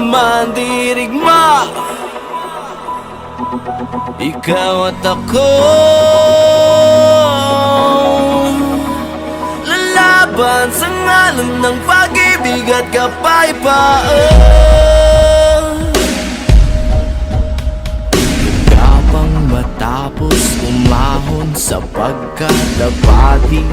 mandirigma, ikaw at ako. Lalaban sa ngalan ng pag-ibig at kapayapaan. Kapang matapos umahon sa pagkadabati,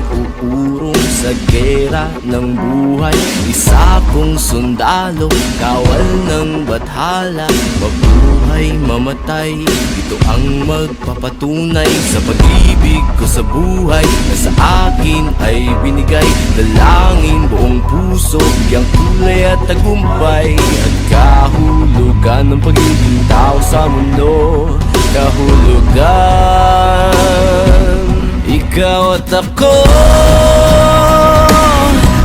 uurong sa gera ng buhay. Isa kong sundalo, kawal ng bathala. Mabuhay, mamatay, ito ang magpapatunay sa pag-ibig ko sa buhay na sa akin ay binigay. Dalangin buong puso, biyang kulay at tagumpay, at kahulugan ng pagiging tao sa mundo. Kahulugan, ikaw at ako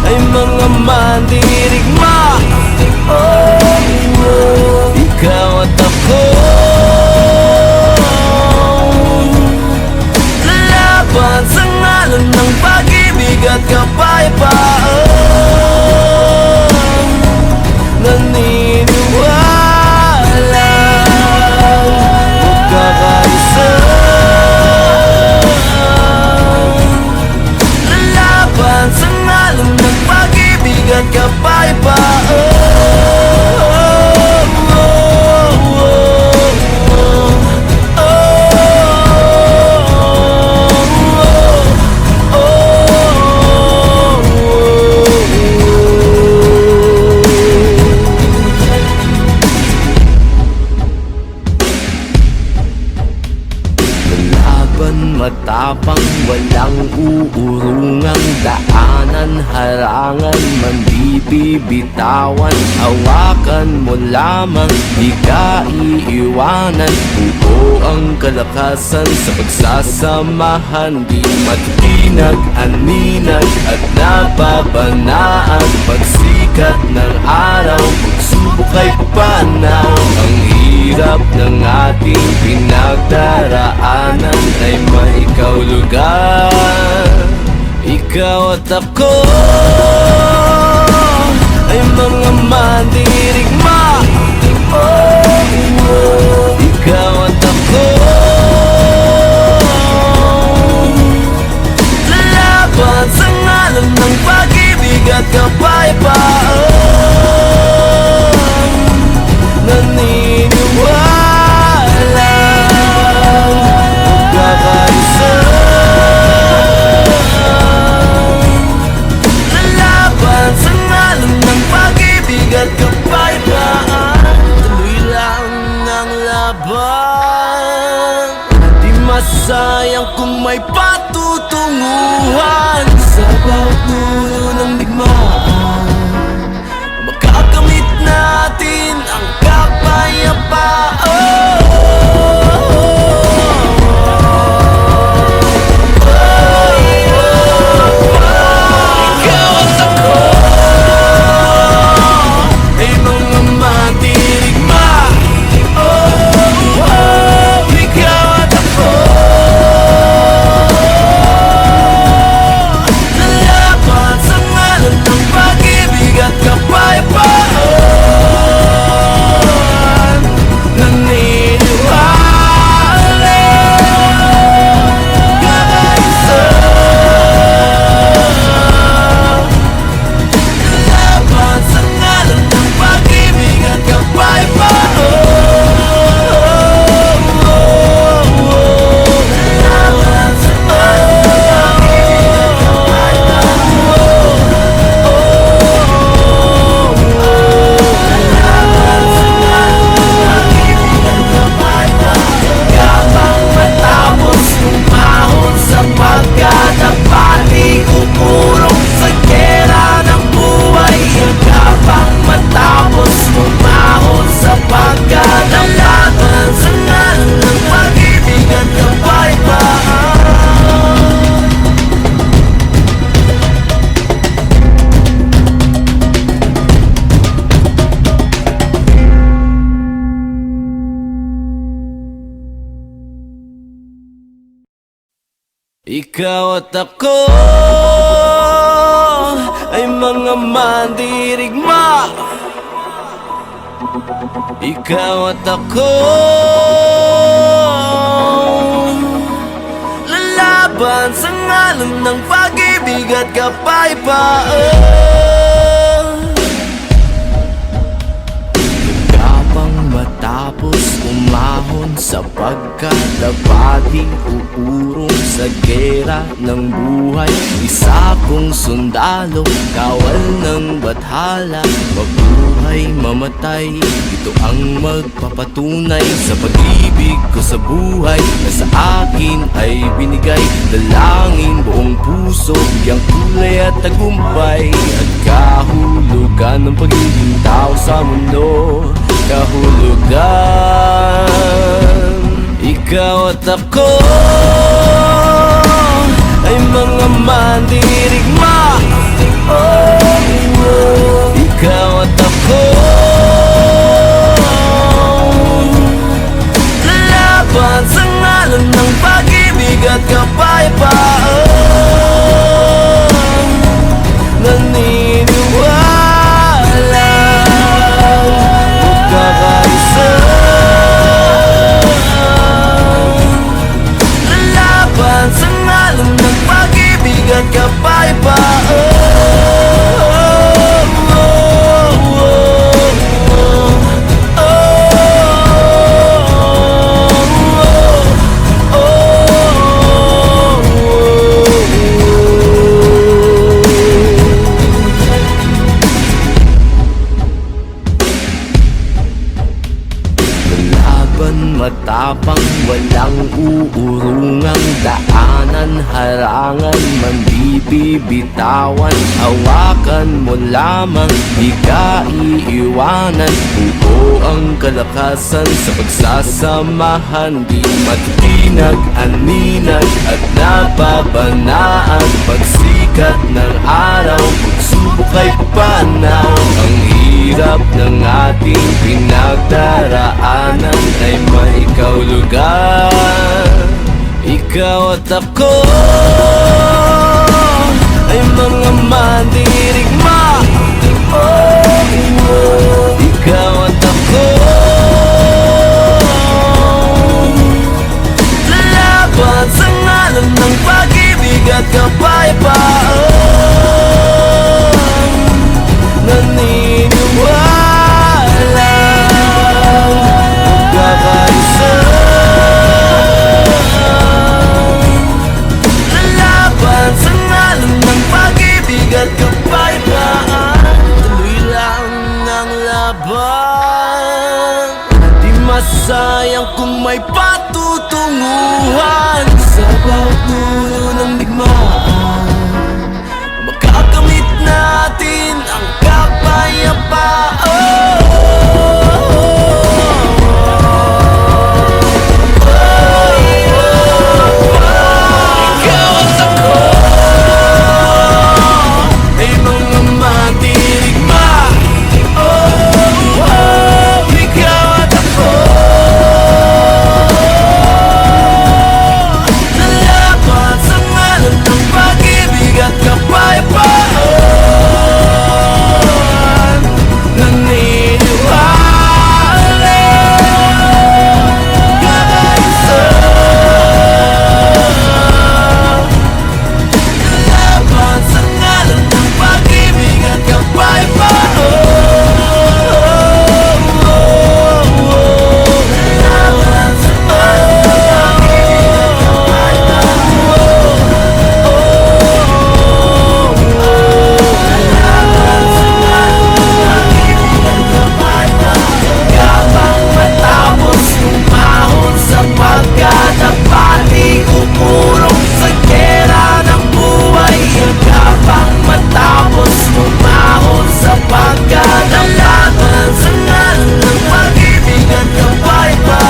ay mga mandirigma. Ikaw at ako, lalaban sa ngalan ng pag-ibig at kapayapaan. Naniniwala magkakaisa, lalaban sa ngalan ng pag-ibig at kapayapaan. Matapang, walang uurungang daanan, harangan man di bibitawan. Hawakan mo lamang, di ka iiwanan. Buo ang kalakasan sa pagsasamahan, di matitinag, aninag at nababanaan. Pagsikat ng araw, pagsubok ay papanaw. Ang hirap ng ating pinagdaraanan ay may kahulugan. Ikaw at ako ay mga mandirigma. Ikaw at ako, lalaban sa ngalan ng pag-ibig at kapayapaan. Naniniwala magkakaisa, lalaban sa ngalan ng pag-ibig at kapayapaan. Tuloy lang ang laban, di masayang kung may patutunguhan. Sa bawat dulo ng digmaan, makakamit natin ang kapayapaan. Ikaw at ako ay mga mandirigma. Ikaw at ako, lalaban sa ngalan ng pag-ibig at kapayapaan. Naniniwala kakaisa, lalaban sa ngalan ng pag-ibig at kapayapaan. Lalaban sa ngalan ng pag-ibig at kapang matapos umahon sa pagkadabati, umurong sa gera ng buhay. Kapang matapos umahon sa pagkadabati, sa ngalan ng pag-ibig at kapayapaan. Ikaw at ako ay mga mandirigma. ikaw at ako, lalaban sa ngalan ng pag-ibig at kapayapaan. Tapang matapos umahon sapagkat dapat uurong sa gera ng buhay. Isa kong sundalo, kawal ng bathala, mabuhay mamatay, ito ang magpapatunay sa pag-ibig ko sa buhay na sa akin ay binigay. Dalangin buong puso, bigyang kulay at tagumpay, at kahulugan ng pagiging tao sa mundo. Kahulugan, ikaw at ako ay mga mandirigma. Ikaw at ako, lalaban sa ngalan ng pag-ibig at kapayapaan. Naniniwala magkakaisa, lalaban sa ngalan ng pag-ibig at kapayapaan. Matapang, walang uurungang daanan, harangan, mambibitawan, hawakan mo lamang, di ka iiwanan. Buo ang kalakasan sa pagsasamahan, di matitinag, aninag at nababanaan. Pagsikat ng araw, pagsubok ay papanaw. Ang hirap ng ating pinagdaraanan ay may kahulugan. Ikaw at ako ay mga mandirigma. Ikaw at ako, lalaban sa ngalan ng pag-ibig at kapayapaan. Naniniwala magkakaisa, lalaban sa ngalan ng pag-ibig at kapayapaan. Tuloy lang ang laban, di masayang kung may patutunguhan. Sa bawat dulo ng digmaan, makakamit natin ang kapayapaan. Ikaw at ako ay mga mandirigma. Ikaw at ako, lalaban sa ngalan ng pag-ibig at kapayapaan. Naniniwala kakaisa, lalaban sa ngalan ng pag-ibig at kapayapaan. Lalaban sa ngalan ng pag-ibig at kapang matapos umahon sapagkat dapat iupurong sa gera ng buhay. Kapang matapos umahon sapagkat lalaban sa ngalan ng pag-ibig at kapayapaan.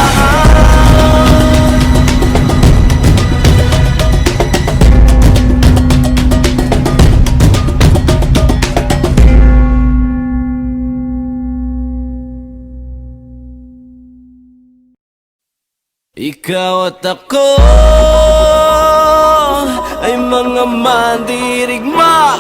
Ikaw at ako ay mga mandirigma.